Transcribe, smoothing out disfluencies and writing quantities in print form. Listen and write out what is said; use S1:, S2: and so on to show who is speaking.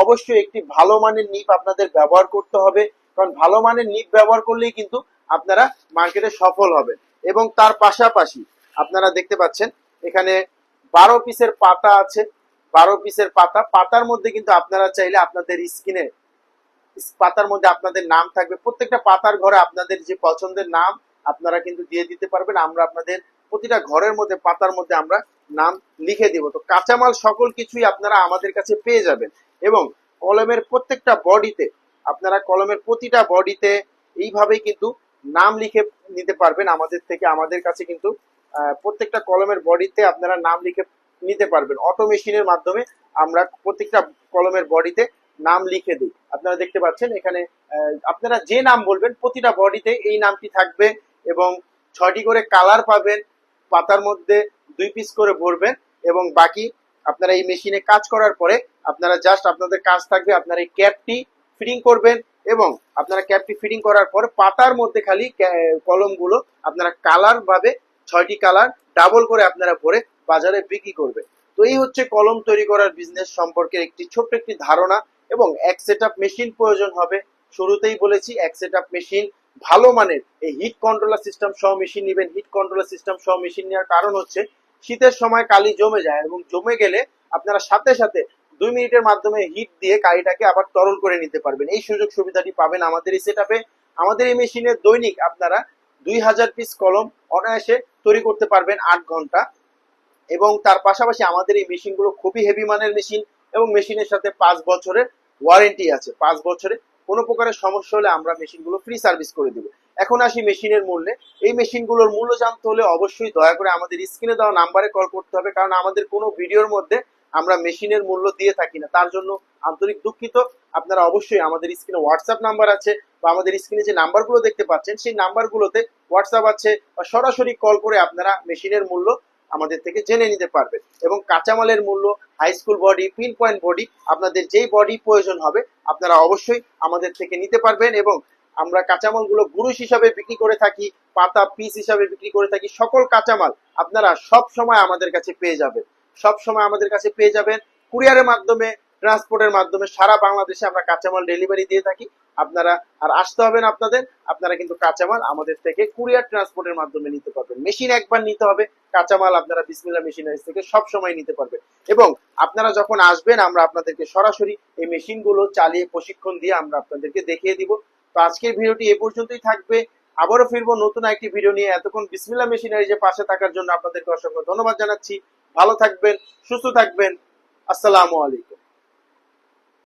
S1: অবশ্যই একটি ভালো মানের নিপ আপনাদের ব্যবহার করতে হবে, কারণ ভালো মানের নিপ ব্যবহার করলেই কিন্তু আপনারা মার্কেটে সফল হবেন। এবং তার পাশাপাশি আপনারা দেখতে পাচ্ছেন এখানে 12 পিসের পাতা আছে, 12 পিসের পাতার মধ্যে কিন্তু আপনারা চাইলে আপনাদের স্ক্রিনে পাতার মধ্যে আপনাদের নাম থাকবে। প্রত্যেকটা পাতার ঘরে আপনাদের যে পছন্দের নাম আপনারা কিন্তু দিয়ে দিতে পারবেন। আমরা আপনাদের প্রতিটা ঘরের মধ্যে পাতার মধ্যে আমরা নাম লিখে দিব। তো কাঁচামাল সকল কিছুই আপনারা আমাদের কাছে পেয়ে যাবেন। এবং কলমের প্রত্যেকটা বডিতে আপনারা কলমের প্রতিটা বডিতে এইভাবেই কিন্তু নাম লিখে নিতে পারবেন আমাদের থেকে। আমাদের কাছে কিন্তু প্রত্যেকটা কলমের বডিতে আপনারা নাম লিখে নিতে পারবেন। অটো মেশিনের মাধ্যমে আমরা প্রত্যেকটা কলমের বডিতে নাম লিখে দিই। আপনারা দেখতে পাচ্ছেন এখানে আপনারা যে নাম বলবেন প্রতিটা বডিতে এই নামটি থাকবে। এবং 6টি করে কালার পাবেন। পাতার মধ্যে 2 পিস করে ভরবেন এবং বাকি আপনারা এই মেশিনে কাজ করার পরে আপনারা জাস্ট আপনাদের কাজ থাকবে আপনারা এই ক্যাপটি ফিটিং করবেন। এবং আপনারা ক্যাপটি ফিটিং করার পর পাতার মধ্যে খালি কলমগুলো আপনারা কালার ভাবে 6টি কালার ডাবল করে আপনারা ভরে বাজারে বিক্রি করবেন। তো এই হচ্ছে কলম তৈরি করার বিজনেস সম্পর্কে একটি ছোট্ট একটি ধারণা। এবং এক সেটআপ মেশিন প্রয়োজন হবে। শুরুতেই বলেছি এক সেটআপ মেশিন ভালো মানের এই হিট কন্ট্রোলার সিস্টেম সহ মেশিন নেবেন। হিট কন্ট্রোলার সিস্টেম সহ মেশিন নেওয়ার কারণ হচ্ছে শীতের সময় কালি জমে যায় এবং জমে গেলে আপনারা সাথে সাথে 2 মিনিটের মাধ্যমে হিট দিয়ে কালিটাকে আবার তরল করে নিতে পারবেন। এই সুযোগ সুবিধাটি পাবেন আমাদের এই সেটআপে। আমাদের এই মেশিনে দৈনিক আপনারা 2000 পিস কলম অনায়াসে তৈরি করতে পারবেন 8 ঘন্টা। এবং তার পাশাপাশি আমাদের এই মেশিনগুলো খুবই হেভি মানের মেশিন এবং মেশিনের সাথে 5 বছরের ওয়ারেন্টি আছে। 5 বছরে কোনো প্রকারের সমস্যা হলে আমরা মেশিনগুলো ফ্রি সার্ভিস করে দেবো। এখন আসি মেশিনের মূল্যে। এই মেশিনগুলোর মূল্য জানতে হলে অবশ্যই দয়া করে আমাদের স্ক্রিনে দেওয়া নাম্বারে কল করতে হবে, কারণ আমাদের কোনো ভিডিওর মধ্যে আমরা মেশিনের মূল্য দিয়ে থাকি না। তার জন্য আন্তরিক দুঃখিত। আপনারা অবশ্যই আমাদের স্ক্রিনে হোয়াটসঅ্যাপ নাম্বার আছে বা আমাদের স্ক্রিনে যে নাম্বারগুলো দেখতে পাচ্ছেন সেই নাম্বারগুলোতে হোয়াটসঅ্যাপ আছে, বা সরাসরি কল করে আপনারা মেশিনের মূল্য আমাদের থেকে জেনে নিতে পারবেন। এবং কাঁচামালের মূল্য high school body, pin point body, আপনাদের যেই বডি প্রয়োজন হবে আপনারা অবশ্যই আমাদের থেকে নিতে পারবেন। এবং আমরা কাঁচামালগুলো গুরুশ হিসাবে বিক্রি করে থাকি, পাতা পিস হিসাবে বিক্রি করে থাকি। সকল কাঁচামাল আপনারা সব সময় আমাদের কাছে পেয়ে যাবেন। সব সময় আমাদের কাছে পেয়ে যাবেন। কুরিয়ারের মাধ্যমে, ট্রান্সপোর্টের মাধ্যমে সারা বাংলাদেশে আমরা কাঁচামাল ডেলিভারি দিয়ে থাকি। আপনারা আর আসতে হবে না আপনাদের, আপনারা কিন্তু কাঁচামাল আমাদের থেকে কুরিয়ার ট্রান্সপোর্টের মাধ্যমে নিতে পারবেন। মেশিন একবার নিতে হবে, কাঁচামাল আপনারা বিসমিল্লাহ মেশিনারিজ থেকে সব সময় নিতে পারবেন। এবং আপনারা যখন আসবেন আমরা আপনাদেরকে সরাসরি এই মেশিনগুলো চালিয়ে প্রশিক্ষণ দিয়ে আমরা আপনাদেরকে দেখিয়ে দিব। তো আজকের ভিডিওটি এ পর্যন্তই থাকবে। আবারও ফিরবো নতুন একটি ভিডিও নিয়ে। এতক্ষণ বিসমিল্লাহ মেশিনারিজের পাশে থাকার জন্য আপনাদেরকে অসংখ্য ধন্যবাদ জানাচ্ছি। ভালো থাকবেন, সুস্থ থাকবেন। আসসালামু আলাইকুম।